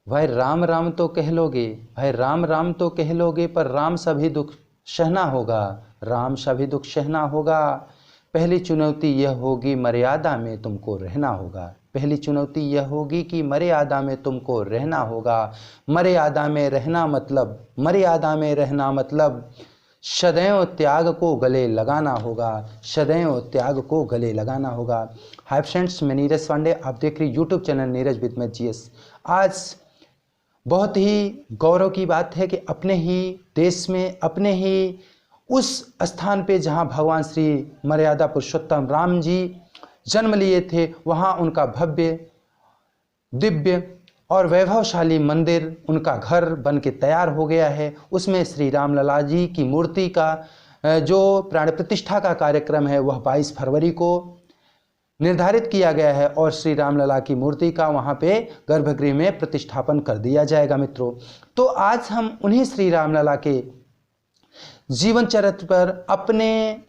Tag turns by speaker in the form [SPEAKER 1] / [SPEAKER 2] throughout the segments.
[SPEAKER 1] भाई राम राम तो कह लोगे, भाई राम राम तो कह लोगे, पर राम सभी दुख सहना होगा, राम सभी दुख सहना होगा। पहली चुनौती यह होगी मर्यादा में तुमको रहना होगा, पहली चुनौती यह होगी कि मर्यादा में तुमको रहना होगा। मर्यादा में रहना मतलब, मर्यादा में रहना मतलब सदैव त्याग को गले लगाना होगा, सदैव त्याग को गले लगाना होगा। हाय फ्रेंड्स, मैं नीरज पांडे, आप देख रहे YouTube channel Neeraj with math GS. आज बहुत ही गौरव की बात है कि अपने ही देश में, अपने ही उस स्थान पे जहाँ भगवान श्री मर्यादा पुरुषोत्तम राम जी जन्म लिए थे, वहाँ उनका भव्य, दिव्य और वैभवशाली मंदिर, उनका घर बन के तैयार हो गया है। उसमें श्री राम लला जी की मूर्ति का जो प्राण प्रतिष्ठा का कार्यक्रम है वह 22 फरवरी को निर्धारित किया गया है और श्री राम लला की मूर्ति का वहाँ पे गर्भगृह में प्रतिष्ठापन कर दिया जाएगा। मित्रों, तो आज हम उन्हीं श्री राम लला के जीवन चरित्र पर अपने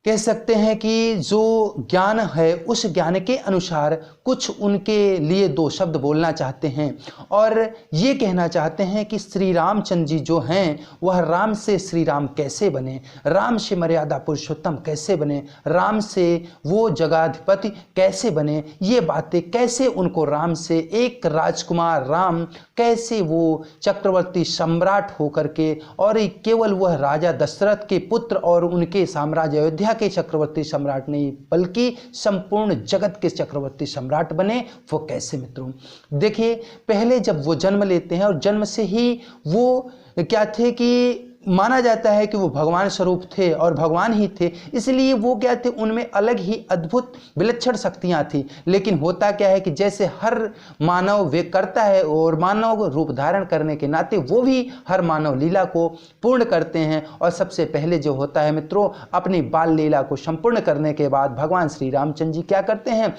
[SPEAKER 1] कह सकते हैं कि जो ज्ञान है उस ज्ञान के अनुसार कुछ उनके लिए दो शब्द बोलना चाहते हैं और ये कहना चाहते हैं कि श्री रामचंद्र जी जो हैं वह राम से श्री राम कैसे बने, राम से मर्यादा पुरुषोत्तम कैसे बने, राम से वो जगाधिपति कैसे बने, ये बातें कैसे उनको राम से एक राजकुमार राम कैसे वो चक्रवर्ती सम्राट होकर के और केवल वह राजा दशरथ के पुत्र और उनके साम्राज्य अयोध्या के चक्रवर्ती सम्राट नहीं बल्कि संपूर्ण जगत के चक्रवर्ती सम्राट बने, वो कैसे। मित्रों देखिए, पहले जब वो जन्म लेते हैं और जन्म से ही वो क्या थे कि माना जाता है कि वो भगवान स्वरूप थे और भगवान ही थे, इसलिए वो क्या थे, उनमें अलग ही अद्भुत विलक्षण शक्तियां थी। लेकिन होता क्या है कि जैसे हर मानव वे करता है और मानव रूप धारण करने के नाते वो भी हर मानव लीला को पूर्ण करते हैं और सबसे पहले जो होता है मित्रों, अपनी बाल लीला को संपूर्ण करने के बाद भगवान श्री रामचंद्र जी क्या करते हैं,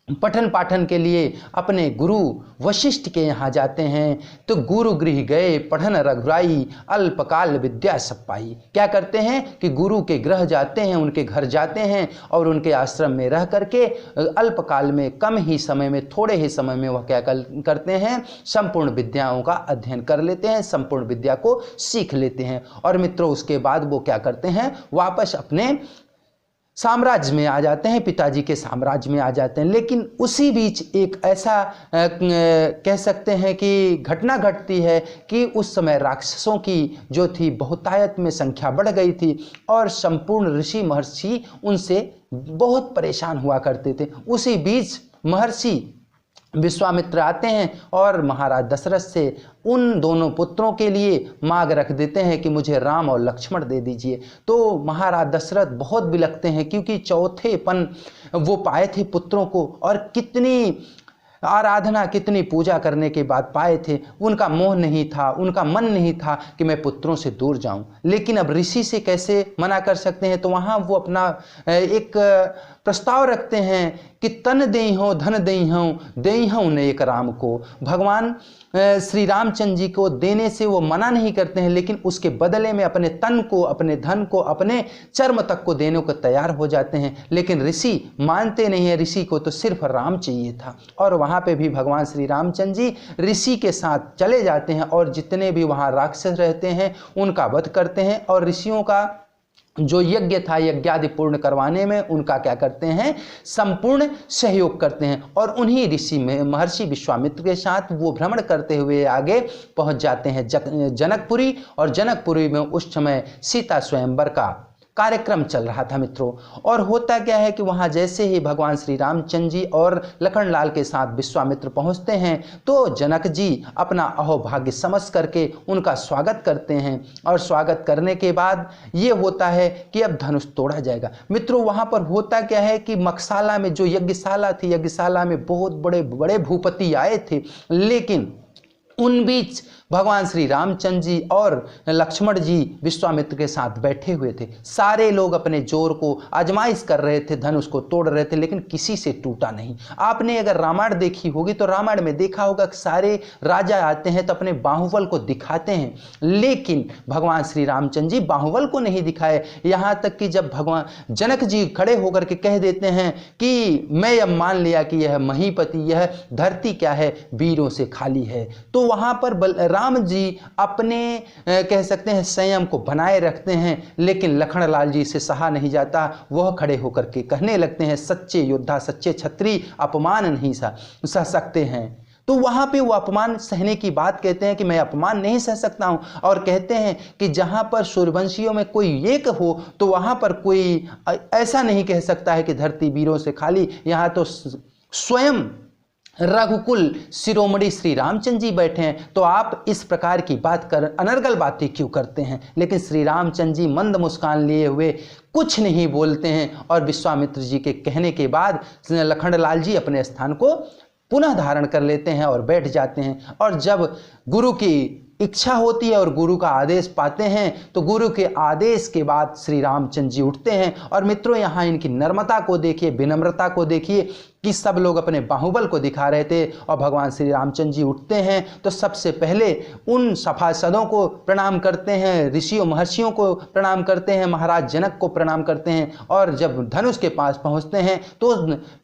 [SPEAKER 1] पठन पाठन के लिए अपने गुरु वशिष्ठ के यहाँ जाते हैं। तो गुरु गृह गए पठन रघुराई, अल्पकाल विद्या सब पाई। क्या करते हैं कि गुरु के गृह जाते हैं, उनके घर जाते हैं और उनके आश्रम में रह करके अल्पकाल में, कम ही समय में, थोड़े ही समय में वह क्या करते हैं, संपूर्ण विद्याओं का अध्ययन कर लेते हैं, संपूर्ण विद्या को सीख लेते हैं। और मित्रों उसके बाद वो क्या करते हैं, वापस अपने साम्राज्य में आ जाते हैं, पिताजी के साम्राज्य में आ जाते हैं। लेकिन उसी बीच एक ऐसा कह सकते हैं कि घटना घटती है कि उस समय राक्षसों की जो थी बहुतायत में संख्या बढ़ गई थी और संपूर्ण ऋषि महर्षि उनसे बहुत परेशान हुआ करते थे। उसी बीच महर्षि विश्वामित्र आते हैं और महाराज दशरथ से उन दोनों पुत्रों के लिए मांग रख देते हैं कि मुझे राम और लक्ष्मण दे दीजिए। तो महाराज दशरथ बहुत बिलखते हैं क्योंकि चौथेपन वो पाए थे पुत्रों को और कितनी आराधना, कितनी पूजा करने के बाद पाए थे। उनका मोह नहीं था, उनका मन नहीं था कि मैं पुत्रों से दूर जाऊं। लेकिन अब ऋषि से कैसे मना कर सकते हैं, तो वहाँ वो अपना एक प्रस्ताव रखते हैं कि तन देई हो धन देई हूँ न एक राम को। भगवान श्री रामचंद्र जी को देने से वो मना नहीं करते हैं, लेकिन उसके बदले में अपने तन को, अपने धन को, अपने चर्म तक को देने को तैयार हो जाते हैं। लेकिन ऋषि मानते नहीं है, ऋषि को तो सिर्फ राम चाहिए था। और वहाँ पे भी भगवान श्री रामचंद्र जी ऋषि के साथ चले जाते हैं और जितने भी वहाँ राक्षस रहते हैं उनका वध करते हैं और ऋषियों का जो यज्ञ था, यज्ञादि पूर्ण करवाने में उनका क्या करते हैं, संपूर्ण सहयोग करते हैं। और उन्हीं ऋषि में महर्षि विश्वामित्र के साथ वो भ्रमण करते हुए आगे पहुंच जाते हैं जनकपुरी। और जनकपुरी में उस समय सीता स्वयंवर का कार्यक्रम चल रहा था मित्रों। और होता क्या है कि वहाँ जैसे ही भगवान श्री रामचंद्र जी और लखनलाल के साथ विश्वामित्र पहुँचते हैं तो जनक जी अपना अहोभाग्य समझ करके उनका स्वागत करते हैं। और स्वागत करने के बाद ये होता है कि अब धनुष तोड़ा जाएगा। मित्रों वहाँ पर होता क्या है कि मकशाला में जो यज्ञशाला थी, यज्ञशाला में बहुत बड़े बड़े भूपति आए थे, लेकिन उन बीच भगवान श्री रामचंद्र जी और लक्ष्मण जी विश्वामित्र के साथ बैठे हुए थे। सारे लोग अपने जोर को आजमाइश कर रहे थे, धनुष को तोड़ रहे थे, लेकिन किसी से टूटा नहीं। आपने अगर रामायण देखी होगी तो रामायण में देखा होगा कि सारे राजा आते हैं तो अपने बाहुबल को दिखाते हैं, लेकिन भगवान श्री रामचंद्र जी बाहुबल को नहीं दिखाए। यहाँ तक कि जब भगवान जनक जी खड़े होकर के कह देते हैं कि मैं अब मान लिया कि यह महीपति, यह धरती क्या है, वीरों से खाली है, तो वहाँ पर राम जी अपने कह सकते हैं संयम को बनाए रखते हैं, लेकिन लखन लाल जी से सहा नहीं जाता। वह खड़े होकर के कहने लगते हैं सच्चे योद्धा, सच्चे क्षत्रिय अपमान नहीं सह सकते हैं। तो वहाँ पे वो अपमान सहने की बात कहते हैं कि मैं अपमान नहीं सह सकता हूँ, और कहते हैं कि जहाँ पर सूर्यवंशियों में कोई एक हो तो वहाँ पर कोई ऐसा नहीं कह सकता है कि धरती वीरों से खाली। यहाँ तो स्वयं रघुकुल शिरोमणि श्री रामचंद्र जी बैठे हैं, तो आप इस प्रकार की बात कर अनर्गल बातें क्यों करते हैं। लेकिन श्री रामचंद्र जी मंद मुस्कान लिए हुए कुछ नहीं बोलते हैं, और विश्वामित्र जी के कहने के बाद लखन लाल जी अपने स्थान को पुनः धारण कर लेते हैं और बैठ जाते हैं। और जब गुरु की इच्छा होती है और गुरु का आदेश पाते हैं, तो गुरु के आदेश के बाद श्री रामचंद्र जी उठते हैं। और मित्रों, यहाँ इनकी नम्रता को देखिए, विनम्रता को देखिए कि सब लोग अपने बाहुबल को दिखा रहे थे, और भगवान श्री रामचंद्र जी उठते हैं तो सबसे पहले उन सभासदों को प्रणाम करते हैं, ऋषियों महर्षियों को प्रणाम करते हैं, महाराज जनक को प्रणाम करते हैं। और जब धनुष के पास पहुंचते हैं तो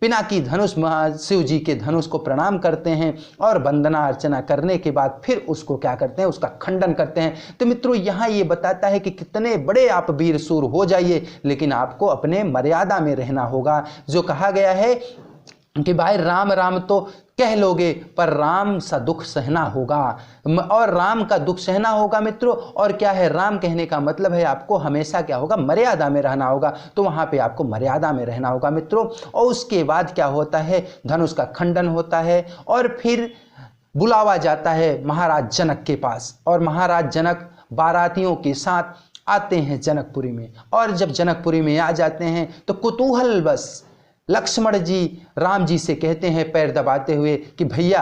[SPEAKER 1] पिनाकी धनुष शिव जी के धनुष को प्रणाम करते हैं, और वंदना अर्चना करने के बाद फिर उसको क्या करते हैं, उसका खंडन करते हैं। तो मित्रों, यहाँ ये बताता है कि कितने बड़े आप वीर सूर हो जाइए, लेकिन आपको अपने मर्यादा में रहना होगा। जो कहा गया है कि भाई राम राम तो कह लोगे पर राम सा दुख सहना होगा, और राम का दुख सहना होगा मित्रों। और क्या है, राम कहने का मतलब है आपको हमेशा क्या होगा, मर्यादा में रहना होगा। तो वहाँ पे आपको मर्यादा में रहना होगा मित्रों। और उसके बाद क्या होता है, धनुष का खंडन होता है, और फिर बुलावा जाता है महाराज जनक के पास, और महाराज जनक बारातियों के साथ आते हैं जनकपुरी में। और जब जनकपुरी में आ जाते हैं तो कुतूहल बस लक्ष्मण जी राम जी से कहते हैं पैर दबाते हुए कि भैया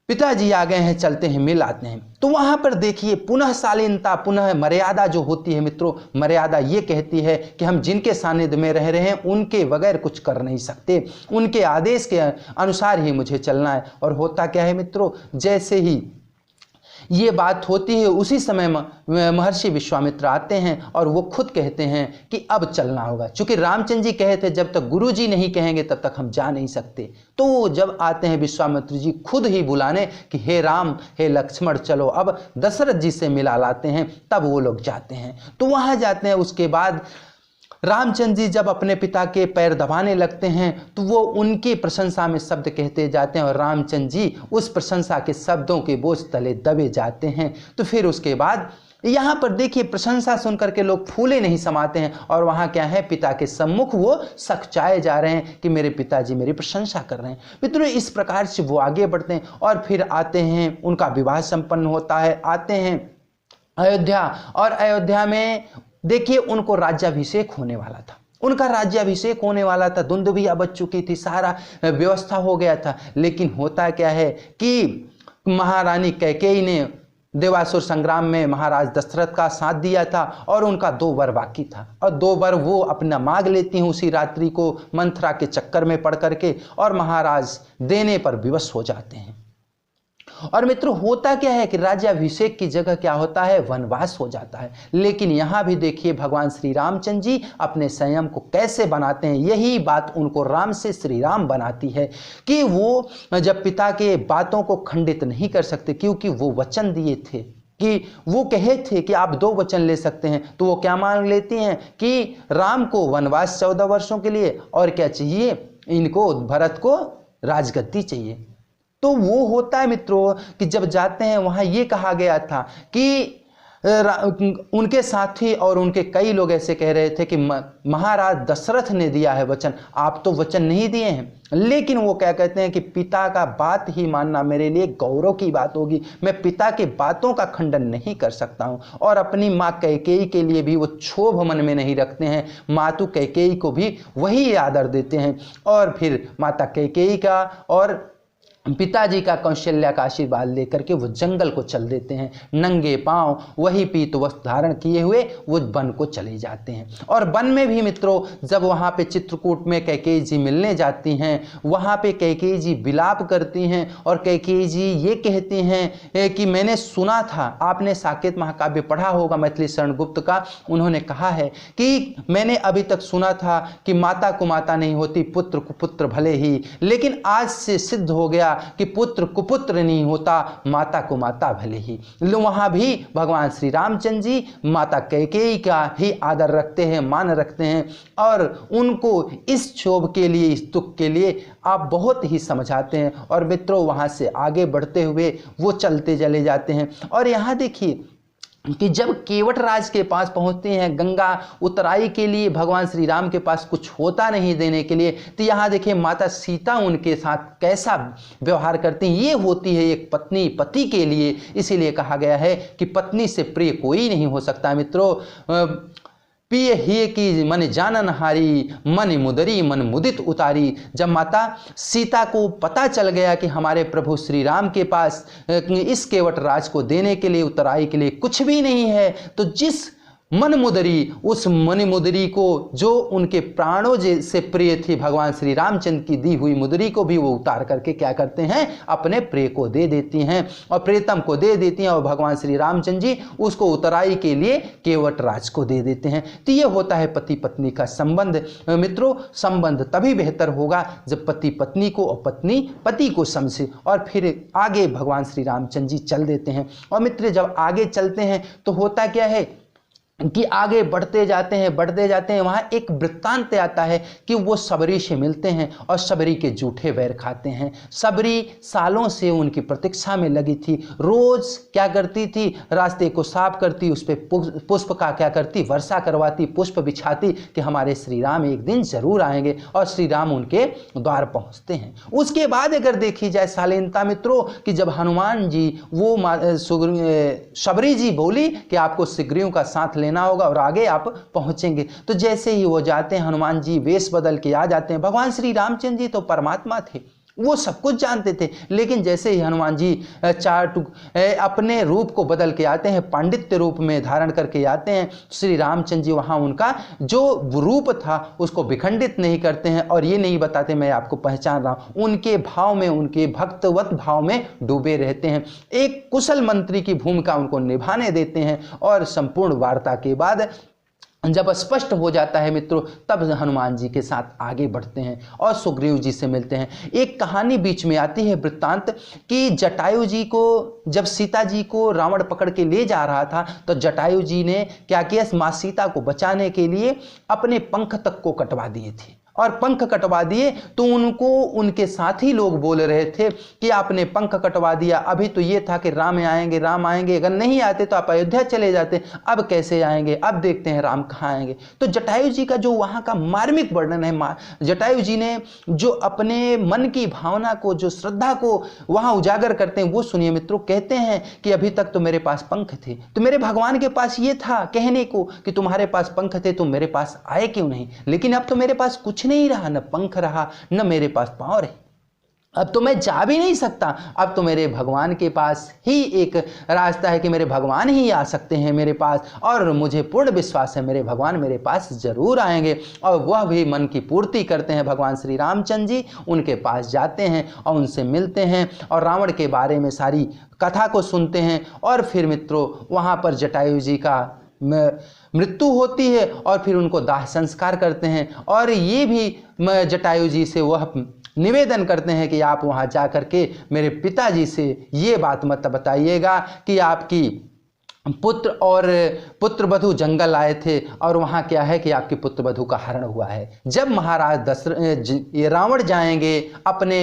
[SPEAKER 1] पिताजी आ गए हैं, चलते हैं मिल आते हैं। तो वहां पर देखिए पुनः शालीनता, पुनः मर्यादा जो होती है मित्रों, मर्यादा ये कहती है कि हम जिनके सानिध्य में रह रहे हैं उनके बगैर कुछ कर नहीं सकते, उनके आदेश के अनुसार ही मुझे चलना है। और होता क्या है मित्रों, जैसे ही ये बात होती है उसी समय महर्षि विश्वामित्र आते हैं और वो खुद कहते हैं कि अब चलना होगा। चूंकि रामचंद्र जी कहे थे जब तक गुरु जी नहीं कहेंगे तब तक हम जा नहीं सकते। तो वो जब आते हैं विश्वामित्र जी खुद ही बुलाने कि हे राम हे लक्ष्मण चलो अब दशरथ जी से मिला लाते हैं, तब वो लोग जाते हैं। तो वहाँ जाते हैं। उसके बाद रामचंद्र जी जब अपने पिता के पैर दबाने लगते हैं तो वो उनकी प्रशंसा में शब्द कहते जाते हैं, और रामचंद्र जी उस प्रशंसा के शब्दों के बोझ तले दबे जाते हैं। तो फिर उसके बाद यहाँ पर देखिए प्रशंसा सुनकर के लोग फूले नहीं समाते हैं, और वहाँ क्या है, पिता के सम्मुख वो सकचाए जा रहे हैं कि मेरे पिताजी मेरी प्रशंसा कर रहे हैं। मित्रों, इस प्रकार से वो आगे बढ़ते हैं और फिर आते हैं, उनका विवाह संपन्न होता है। आते हैं अयोध्या, और अयोध्या में देखिए उनको राज्याभिषेक होने वाला था, उनका राज्याभिषेक होने वाला था, दुंदुभिया बच चुकी थी, सारा व्यवस्था हो गया था। लेकिन होता क्या है कि महारानी कैकेयी ने देवासुर संग्राम में महाराज दशरथ का साथ दिया था, और उनका 2 वर बाकी था, और 2 वर वो अपना मांग लेती हैं उसी रात्रि को मंथरा के चक्कर में पड़ करके, और महाराज देने पर विवश हो जाते हैं। और मित्रों, होता क्या है कि राज्याभिषेक की जगह क्या होता है, वनवास हो जाता है। लेकिन यहाँ भी देखिए भगवान श्री रामचंद्र जी अपने संयम को कैसे बनाते हैं। यही बात उनको राम से श्री राम बनाती है कि वो जब पिता के बातों को खंडित नहीं कर सकते, क्योंकि वो वचन दिए थे कि वो कहे थे कि आप 2 वचन ले सकते हैं। तो वो क्या मांग लेती हैं कि राम को वनवास 14 वर्षों के लिए, और क्या चाहिए, इनको भरत को राजगद्दी चाहिए। तो वो होता है मित्रों कि जब जाते हैं वहाँ ये कहा गया था कि उनके साथी और उनके कई लोग ऐसे कह रहे थे कि महाराज दशरथ ने दिया है वचन, आप तो वचन नहीं दिए हैं। लेकिन वो क्या कहते हैं कि पिता का बात ही मानना मेरे लिए गौरव की बात होगी, मैं पिता के बातों का खंडन नहीं कर सकता हूँ। और अपनी माँ कैकेयी के लिए भी वो क्षोभ मन में नहीं रखते हैं, मातु कैकेयी को भी वही आदर देते हैं। और फिर माता कैकेयी का और पिताजी का कौशल्या का आशीर्वाद लेकर के वो जंगल को चल देते हैं, नंगे पांव वही पीत वस्त्र धारण किए हुए वो वन को चले जाते हैं। और वन में भी मित्रों जब वहाँ पे चित्रकूट में कैकेयी जी मिलने जाती हैं, वहाँ पे कैकेयी जी विलाप करती हैं और कैकेयी जी ये कहती हैं कि मैंने सुना था, आपने साकेत महाकाव्य पढ़ा होगा मैथिली शरण गुप्त का, उन्होंने कहा है कि मैंने अभी तक सुना था कि माता को माता नहीं होती, पुत्र कुपुत्र भले ही, लेकिन आज से सिद्ध हो गया कि पुत्र कुपुत्र नहीं होता, माता को माता भले ही। वहां भी भगवान श्री रामचंद्र जी माता कैकेयी का ही आदर रखते हैं, मान रखते हैं और उनको इस क्षोभ के लिए, इस दुख के लिए आप बहुत ही समझाते हैं। और मित्रों वहां से आगे बढ़ते हुए वो चलते चले जाते हैं। और यहाँ देखिए कि जब केवट राज के पास पहुंचते हैं गंगा उतराई के लिए, भगवान श्री राम के पास कुछ होता नहीं देने के लिए, तो यहाँ देखिए माता सीता उनके साथ कैसा व्यवहार करती हैं। ये होती है एक पत्नी पति के लिए, इसीलिए कहा गया है कि पत्नी से प्रिय कोई नहीं हो सकता। मित्रों पिय ही की मन जानन हारी, मन मुदरी मन मुदित उतारी। जब माता सीता को पता चल गया कि हमारे प्रभु श्री राम के पास इस केवट राज को देने के लिए, उत्तराई के लिए कुछ भी नहीं है, तो जिस मन मुदरी, उस मन मुदरी को जो उनके प्राणों से प्रिय थी भगवान श्री रामचंद्र की दी हुई मुदरी को भी वो उतार करके क्या करते हैं, अपने प्रिय को दे देती हैं और प्रियतम को दे देती हैं और भगवान श्री रामचंद्र जी उसको उतराई के लिए केवट राज को दे देते हैं। तो ये होता है पति पत्नी का संबंध। मित्रों संबंध तभी बेहतर होगा जब पति पत्नी को और पत्नी पति को समझे। और फिर आगे भगवान श्री रामचंद्र जी चल देते हैं। और मित्र जब आगे चलते हैं तो होता क्या है कि आगे बढ़ते जाते हैं, वहाँ एक वृत्तांत आता है कि वो सबरी से मिलते हैं और सबरी के जूठे वैर खाते हैं। सबरी सालों से उनकी प्रतीक्षा में लगी थी, रोज क्या करती थी, रास्ते को साफ करती, उस पर पुष्प का क्या करती, वर्षा करवाती, पुष्प बिछाती कि हमारे श्री राम एक दिन जरूर आएंगे, और श्री राम उनके द्वार पहुँचते हैं। उसके बाद अगर देखी जाए शालीनता मित्रों कि जब हनुमान जी वो सबरी जी बोली कि आपको सुग्रीव का साथ लेना होगा और आगे आप पहुंचेंगे, तो जैसे ही वो जाते हैं हनुमान जी वेश बदल के आ जाते हैं। भगवान श्री रामचंद्र जी तो परमात्मा थे, वो सब कुछ जानते थे, लेकिन जैसे ही हनुमान जी अपने रूप को बदल के आते हैं, पांडित्य रूप में धारण करके आते हैं, श्री रामचंद्र जी वहाँ उनका जो रूप था उसको विखंडित नहीं करते हैं और ये नहीं बताते मैं आपको पहचान रहा हूँ। उनके भाव में, उनके भक्तवत भाव में डूबे रहते हैं, एक कुशल मंत्री की भूमिका उनको निभाने देते हैं। और संपूर्ण वार्ता के बाद जब स्पष्ट हो जाता है मित्रों, तब हनुमान जी के साथ आगे बढ़ते हैं और सुग्रीव जी से मिलते हैं। एक कहानी बीच में आती है वृत्तांत कि जटायु जी को जब सीता जी को रावण पकड़ के ले जा रहा था तो जटायु जी ने क्या किया, माँ सीता को बचाने के लिए अपने पंख तक को कटवा दिए थे। और पंख कटवा दिए तो उनको उनके साथी लोग बोल रहे थे कि आपने पंख कटवा दिया, अभी तो ये था कि राम आएंगे, अगर नहीं आते तो आप अयोध्या चले जाते, अब कैसे आएंगे, अब देखते हैं राम कहाँ आएंगे। तो जटायु जी का जो वहाँ का मार्मिक वर्णन है, जटायु जी ने जो अपने मन की भावना को, जो श्रद्धा को वहाँ उजागर करते हैं वो सुनिए मित्रों। कहते हैं कि अभी तक तो मेरे पास पंख थे, तो मेरे भगवान के पास ये था कहने को कि तुम्हारे पास पंख थे, तुम मेरे पास आए क्यों नहीं, लेकिन अब तो मेरे पास कुछ नहीं रहा, न पंख रहा न मेरे पास पांव रहे, अब तो मैं जा भी नहीं सकता, अब तो मेरे भगवान के पास ही एक रास्ता है कि मेरे भगवान ही आ सकते हैं मेरे पास, और मुझे पूर्ण विश्वास है मेरे भगवान मेरे पास जरूर आएंगे। और वह भी मन की पूर्ति करते हैं भगवान श्री रामचंद्र जी, उनके पास जाते हैं और उनसे मिलते हैं और रावण के बारे में सारी कथा को सुनते हैं। और फिर मित्रों वहाँ पर जटायु जी का मृत्यु होती है और फिर उनको दाह संस्कार करते हैं। और ये भी जटायु जी से वह निवेदन करते हैं कि आप वहाँ जा कर के मेरे पिताजी से ये बात मत बताइएगा कि आपकी पुत्र और पुत्रवधू जंगल आए थे और वहाँ क्या है कि आपकी पुत्रवधू का हरण हुआ है। जब महाराज रावण जाएंगे अपने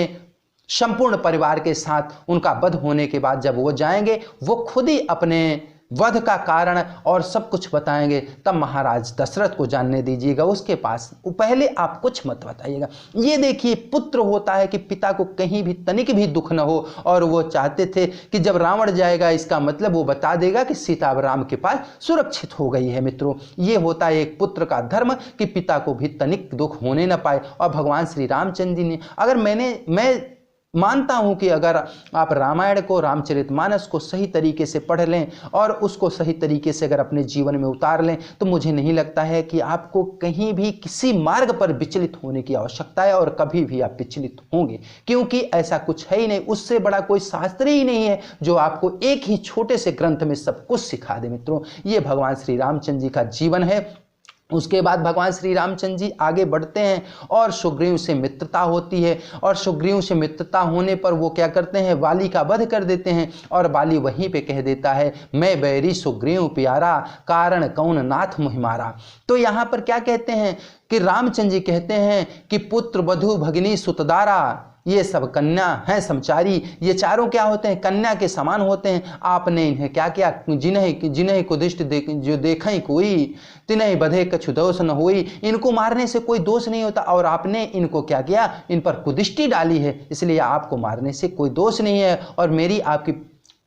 [SPEAKER 1] संपूर्ण परिवार के साथ, उनका वध होने के बाद जब वो जाएंगे, वो खुद ही अपने वध का कारण और सब कुछ बताएंगे, तब महाराज दशरथ को जानने दीजिएगा, उसके पास पहले आप कुछ मत बताइएगा। ये देखिए पुत्र होता है कि पिता को कहीं भी तनिक भी दुख न हो, और वो चाहते थे कि जब रावण जाएगा इसका मतलब वो बता देगा कि सीता अब राम के पास सुरक्षित हो गई है। मित्रों ये होता है एक पुत्र का धर्म कि पिता को भी तनिक दुख होने न पाए। और भगवान श्री रामचंद्र जी ने, अगर मैं मानता हूं कि अगर आप रामायण को, रामचरितमानस को सही तरीके से पढ़ लें और उसको सही तरीके से अगर अपने जीवन में उतार लें तो मुझे नहीं लगता है कि आपको कहीं भी किसी मार्ग पर विचलित होने की आवश्यकता है, और कभी भी आप विचलित होंगे, क्योंकि ऐसा कुछ है ही नहीं। उससे बड़ा कोई शास्त्र ही नहीं है जो आपको एक ही छोटे से ग्रंथ में सब कुछ सिखा दे। मित्रों, ये भगवान श्री रामचंद्र जी का जीवन है। उसके बाद भगवान श्री रामचंद्र जी आगे बढ़ते हैं और सुग्रीव से मित्रता होती है, और सुग्रीव से मित्रता होने पर वो क्या करते हैं, वाली का वध कर देते हैं। और वाली वहीं पे कह देता है, मैं बैरी सुग्रीव प्यारा, कारण कौन नाथ मुहिमारा। तो यहाँ पर क्या कहते हैं कि रामचंद्र जी कहते हैं कि पुत्र वधु भगिनी सुतदारा, ये सब कन्या हैं समचारी। ये चारों क्या होते हैं, कन्या के समान होते हैं। आपने इन्हें क्या किया, जिन्हें कुदिष्ट जो देखें कोई, तिन्हें बधे कछु दोष न हुई। इनको मारने से कोई दोष नहीं होता, और आपने इनको क्या किया, इन पर कुदिष्टि डाली है, इसलिए आपको मारने से कोई दोष नहीं है। और मेरी आपकी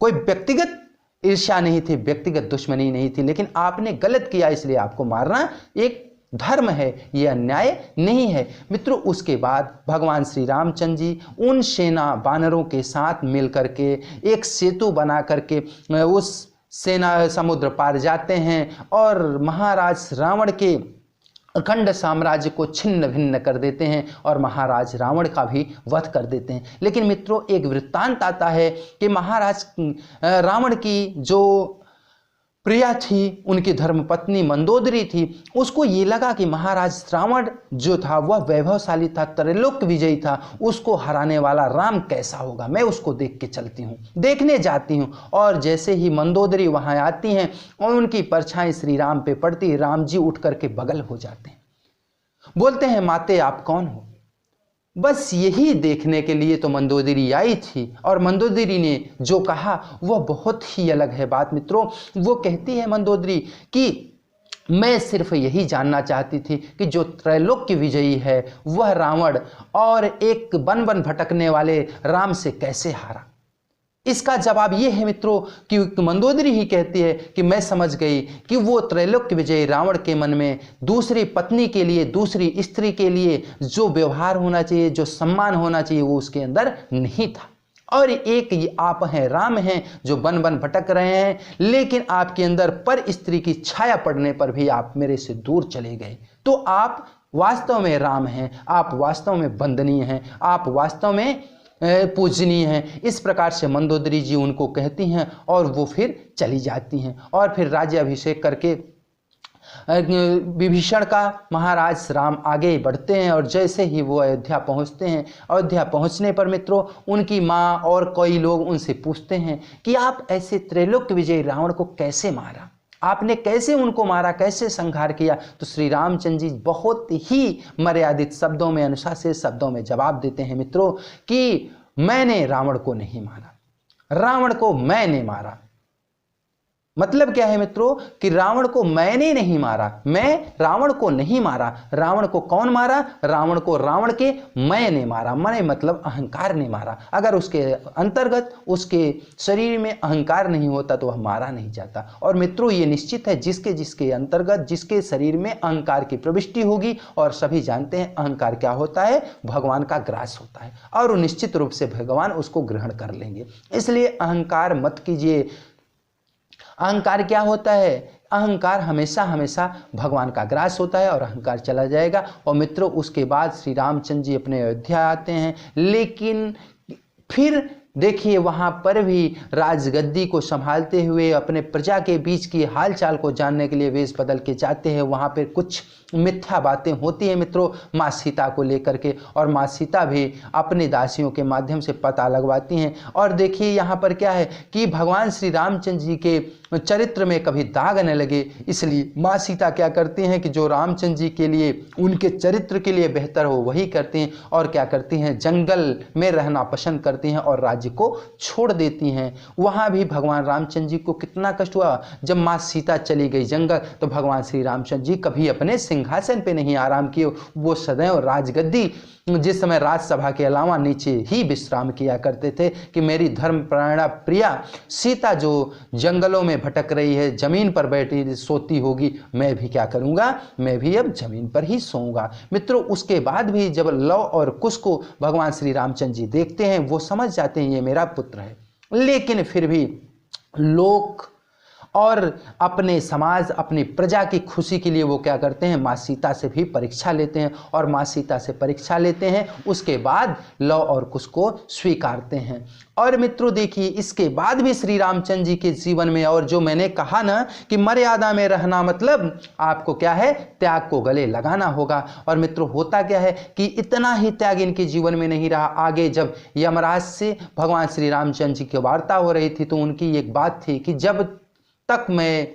[SPEAKER 1] कोई व्यक्तिगत ईर्ष्या नहीं थी, व्यक्तिगत दुश्मनी नहीं थी, लेकिन आपने गलत किया, इसलिए आपको मारना एक धर्म है, ये अन्याय नहीं है। मित्रों, उसके बाद भगवान श्री रामचंद्र जी उन सेना वानरों के साथ मिल करके एक सेतु बना करके उस सेना समुद्र पार जाते हैं और महाराज रावण के अखंड साम्राज्य को छिन्न भिन्न कर देते हैं और महाराज रावण का भी वध कर देते हैं। लेकिन मित्रों, एक वृत्तांत आता है कि महाराज रावण की जो प्रिया थी, उनकी धर्मपत्नी मंदोदरी थी, उसको ये लगा कि महाराज रावण जो था वह वैभवशाली था, त्रैलोक्य विजयी था, उसको हराने वाला राम कैसा होगा, मैं उसको देख के चलती हूँ, देखने जाती हूँ। और जैसे ही मंदोदरी वहाँ आती हैं और उनकी परछाई श्री राम पे पड़ती, राम जी उठ करके बगल हो जाते हैं, बोलते हैं, माते आप कौन हो। बस यही देखने के लिए तो मंदोदरी आई थी, और मंदोदरी ने जो कहा वह बहुत ही अलग है बात। मित्रों, वो कहती है मंदोदरी कि मैं सिर्फ यही जानना चाहती थी कि जो त्रैलोक्य विजयी है वह रावण और एक वन वन भटकने वाले राम से कैसे हारा। इसका जवाब ये है मित्रों कि मंदोदरी ही कहती है कि मैं समझ गई कि वो त्रैलोक्य विजयी रावण के मन में दूसरी पत्नी के लिए, दूसरी स्त्री के लिए जो व्यवहार होना चाहिए, जो सम्मान होना चाहिए, वो उसके अंदर नहीं था। और एक ये आप हैं, राम हैं, जो वन वन भटक रहे हैं, लेकिन आपके अंदर पर स्त्री की छाया पड़ने पर भी आप मेरे से दूर चले गए। तो आप वास्तव में राम हैं, आप वास्तव में वंदनीय हैं, आप वास्तव में पूजनीय हैं। इस प्रकार से मंदोदरी जी उनको कहती हैं और वो फिर चली जाती हैं। और फिर राज्याभिषेक करके विभीषण का महाराज राम आगे बढ़ते हैं, और जैसे ही वो अयोध्या पहुंचते हैं, अयोध्या पहुंचने पर मित्रों उनकी माँ और कई लोग उनसे पूछते हैं कि आप ऐसे त्रैलोक्य विजयी रावण को कैसे मारा, आपने कैसे उनको मारा, कैसे संहार किया। तो श्री रामचंद्र जी बहुत ही मर्यादित शब्दों में, अनुशासित शब्दों में जवाब देते हैं मित्रों कि मैंने रावण को नहीं मारा, रावण को मैंने मारा। मतलब क्या है मित्रों कि रावण को मैंने नहीं मारा, मैं रावण को नहीं मारा। रावण को कौन मारा, रावण को रावण के मैंने मारा, मैंने मतलब अहंकार ने मारा। अगर उसके अंतर्गत, उसके शरीर में अहंकार नहीं होता तो वह मारा नहीं जाता। और मित्रों ये निश्चित है, जिसके जिसके अंतर्गत, जिसके शरीर में अहंकार की प्रविष्टि होगी, और सभी जानते हैं अहंकार क्या होता है, भगवान का ग्रास होता है, और निश्चित रूप से भगवान उसको ग्रहण कर लेंगे। इसलिए अहंकार मत कीजिए। अहंकार क्या होता है, अहंकार हमेशा हमेशा भगवान का ग्रास होता है और अहंकार चला जाएगा। और मित्रों उसके बाद श्री रामचंद्र जी अपने अयोध्या आते हैं, लेकिन फिर देखिए वहाँ पर भी राजगद्दी को संभालते हुए अपने प्रजा के बीच की हालचाल को जानने के लिए वेश बदल के जाते हैं। वहाँ पर कुछ मिथ्या बातें होती हैं मित्रों माँ सीता को लेकर के, और माँ सीता भी अपने दासियों के माध्यम से पता लगवाती हैं। और देखिए यहाँ पर क्या है कि भगवान श्री रामचंद्र जी के चरित्र में कभी दाग न लगे, इसलिए माँ सीता क्या करती हैं कि जो रामचंद्र जी के लिए, उनके चरित्र के लिए बेहतर हो वही करती हैं, और क्या करती हैं, जंगल में रहना पसंद करती हैं और राज्य को छोड़ देती हैं। वहाँ भी भगवान रामचंद्र जी को कितना कष्ट हुआ जब माँ सीता चली गई जंगल, तो भगवान श्री रामचंद्र जी कभी अपने सिंहासन पे नहीं आराम किए, वो सदैव राजगद्दी जिस समय राजसभा के अलावा नीचे ही विश्राम किया करते थे कि मेरी धर्मप्राणा प्रिया सीता जो जंगलों में भटक रही है, जमीन पर बैठी सोती होगी, मैं भी क्या करूंगा, मैं भी अब जमीन पर ही सोऊंगा। मित्रों, उसके बाद भी जब लव और कुश को भगवान श्री रामचंद्र जी देखते हैं, वो समझ जाते हैं ये मेरा पुत्र है, लेकिन फिर भी लोक और अपने समाज, अपनी प्रजा की खुशी के लिए वो क्या करते हैं, माँ सीता से भी परीक्षा लेते हैं, और माँ सीता से परीक्षा लेते हैं, उसके बाद लव और कुश को स्वीकारते हैं। और मित्रों देखिए, इसके बाद भी श्री रामचंद्र जी के जीवन में, और जो मैंने कहा ना कि मर्यादा में रहना मतलब आपको क्या है, त्याग को गले लगाना होगा। और मित्रों होता क्या है कि इतना ही त्याग इनके जीवन में नहीं रहा। आगे जब यमराज से भगवान श्री रामचंद्र जी की वार्ता हो रही थी, तो उनकी एक बात थी कि जब तक मैं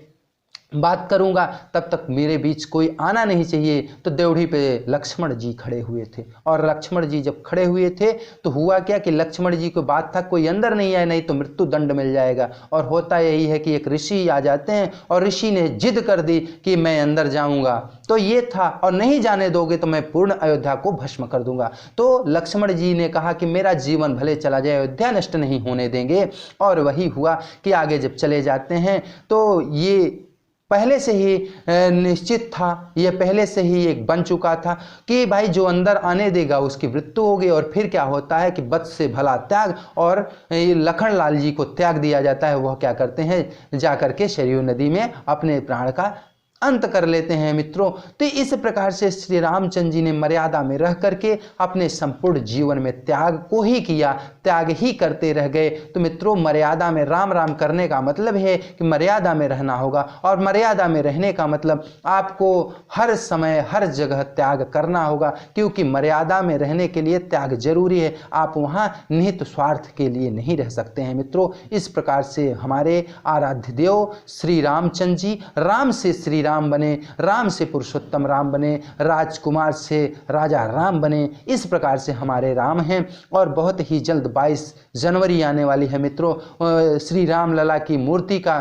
[SPEAKER 1] बात करूंगा तब तक मेरे बीच कोई आना नहीं चाहिए। तो देवढ़ी पे लक्ष्मण जी खड़े हुए थे, और लक्ष्मण जी जब खड़े हुए थे तो हुआ क्या कि लक्ष्मण जी को बात था कोई अंदर नहीं आए, नहीं तो मृत्यु दंड मिल जाएगा। और होता यही है कि एक ऋषि आ जाते हैं, और ऋषि ने जिद कर दी कि मैं अंदर जाऊंगा, तो ये था, और नहीं जाने दोगे तो मैं पूर्ण अयोध्या को भस्म कर दूंगा। तो लक्ष्मण जी ने कहा कि मेरा जीवन भले चला जाए, अयोध्या नष्ट नहीं होने देंगे। और वही हुआ कि आगे जब चले जाते हैं तो ये पहले से ही निश्चित था, यह पहले से ही एक बन चुका था कि भाई जो अंदर आने देगा उसकी मृत्यु होगी। और फिर क्या होता है कि बद से भला त्याग, और लखन लाल जी को त्याग दिया जाता है। वह क्या करते हैं, जाकर के सरयू नदी में अपने प्राण का अंत कर लेते हैं। मित्रों, तो इस प्रकार से श्री रामचंद्र जी ने मर्यादा में रह करके अपने संपूर्ण जीवन में त्याग को ही किया, त्याग ही करते रह गए। तो मित्रों, मर्यादा में राम राम करने का मतलब है कि मर्यादा में रहना होगा, और मर्यादा में रहने का मतलब आपको हर समय हर जगह त्याग करना होगा, क्योंकि मर्यादा में रहने के लिए त्याग जरूरी है। आप वहाँ निहित स्वार्थ के लिए नहीं रह सकते हैं। मित्रों, इस प्रकार से हमारे आराध्य देव श्री रामचंद्र जी राम से श्री राम बने, राम से पुरुषोत्तम राम बने, राजकुमार से राजा राम बने। इस प्रकार से हमारे राम हैं। और बहुत ही जल्द 22 जनवरी आने वाली है मित्रों, श्री राम लला की मूर्ति का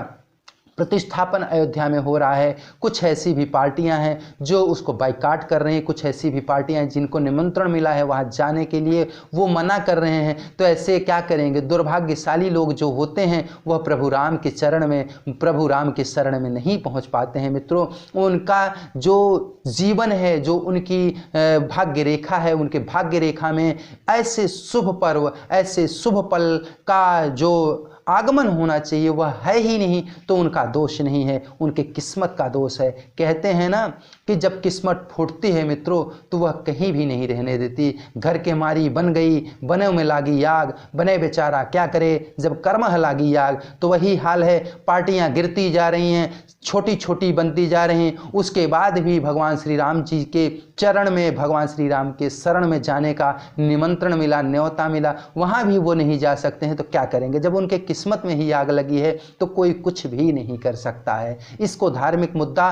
[SPEAKER 1] प्रतिष्ठापन अयोध्या में हो रहा है। कुछ ऐसी भी पार्टियां हैं जो उसको बाइकाट कर रही हैं, कुछ ऐसी भी पार्टियां हैं जिनको निमंत्रण मिला है वहां जाने के लिए, वो मना कर रहे हैं। तो ऐसे क्या करेंगे, दुर्भाग्यशाली लोग जो होते हैं वह प्रभु राम के चरण में, प्रभु राम के शरण में नहीं पहुंच पाते हैं। मित्रों, उनका जो जीवन है, जो उनकी भाग्य रेखा है, उनके भाग्य रेखा में ऐसे शुभ पर्व, ऐसे शुभ पल का जो आगमन होना चाहिए वह है ही नहीं। तो उनका दोष नहीं है, उनके किस्मत का दोष है। कहते हैं ना कि जब किस्मत फूटती है मित्रों तो वह कहीं भी नहीं रहने देती। घर के मारी बन गई, बने में लागी आग, बने बेचारा क्या करे जब कर्म लागी आग। तो वही हाल है, पार्टियां गिरती जा रही हैं, छोटी छोटी बनती जा रही हैं। उसके बाद भी भगवान श्री राम जी के चरण में, भगवान श्री राम के शरण में जाने का निमंत्रण मिला, न्योता मिला, वहाँ भी वो नहीं जा सकते हैं। तो क्या करेंगे, जब उनके किस्मत में ही आग लगी है तो कोई कुछ भी नहीं कर सकता है। इसको धार्मिक मुद्दा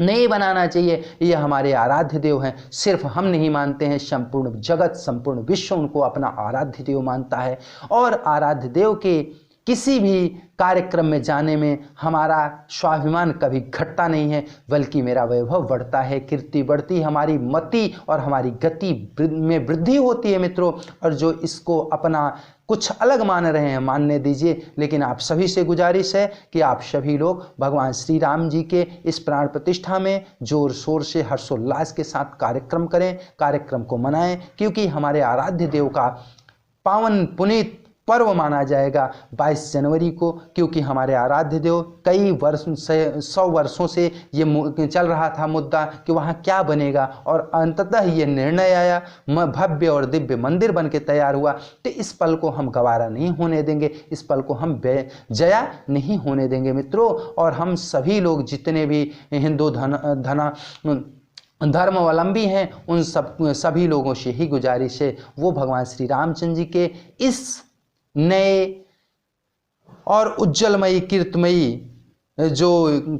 [SPEAKER 1] नहीं बनाना चाहिए। ये हमारे आराध्य देव हैं, सिर्फ हम नहीं मानते हैं, संपूर्ण जगत, संपूर्ण विश्व उनको अपना आराध्य देव मानता है। और आराध्य देव के किसी भी कार्यक्रम में जाने में हमारा स्वाभिमान कभी घटता नहीं है, बल्कि मेरा वैभव बढ़ता है, कीर्ति बढ़ती, हमारी मति और हमारी गति में वृद्धि होती है मित्रों। और जो इसको अपना कुछ अलग मान रहे हैं मानने दीजिए, लेकिन आप सभी से गुजारिश है कि आप सभी लोग भगवान श्री राम जी के इस प्राण प्रतिष्ठा में जोर शोर से हर्षोल्लास के साथ कार्यक्रम करें, कार्यक्रम को मनाएं, क्योंकि हमारे आराध्य देव का पावन पुनीत पर्व माना जाएगा 22 जनवरी को। क्योंकि हमारे आराध्य देव कई वर्ष से, 100 वर्षों से ये चल रहा था मुद्दा कि वहाँ क्या बनेगा, और अंततः ये निर्णय आया, भव्य और दिव्य मंदिर बन के तैयार हुआ। तो इस पल को हम गवारा नहीं होने देंगे, इस पल को हम बेजया नहीं होने देंगे मित्रों। और हम सभी लोग जितने भी हिंदू धर्मावलंबी हैं उन सभी लोगों से ही गुजारिश है, वो भगवान श्री रामचंद्र जी के इस नए और उज्जवलमयी कीर्तमयी जो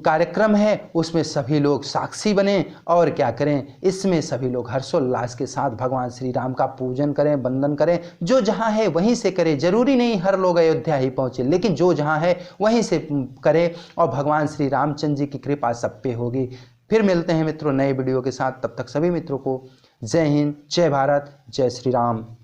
[SPEAKER 1] कार्यक्रम है उसमें सभी लोग साक्षी बने, और क्या करें, इसमें सभी लोग हर्षोल्लास के साथ भगवान श्री राम का पूजन करें, वंदन करें। जो जहाँ है वहीं से करें, जरूरी नहीं हर लोग अयोध्या ही पहुँचे, लेकिन जो जहाँ है वहीं से करें, और भगवान श्री रामचंद्र जी की कृपा सब पे होगी। फिर मिलते हैं मित्रों नए वीडियो के साथ, तब तक सभी मित्रों को जय हिंद, जय भारत, जय श्री राम।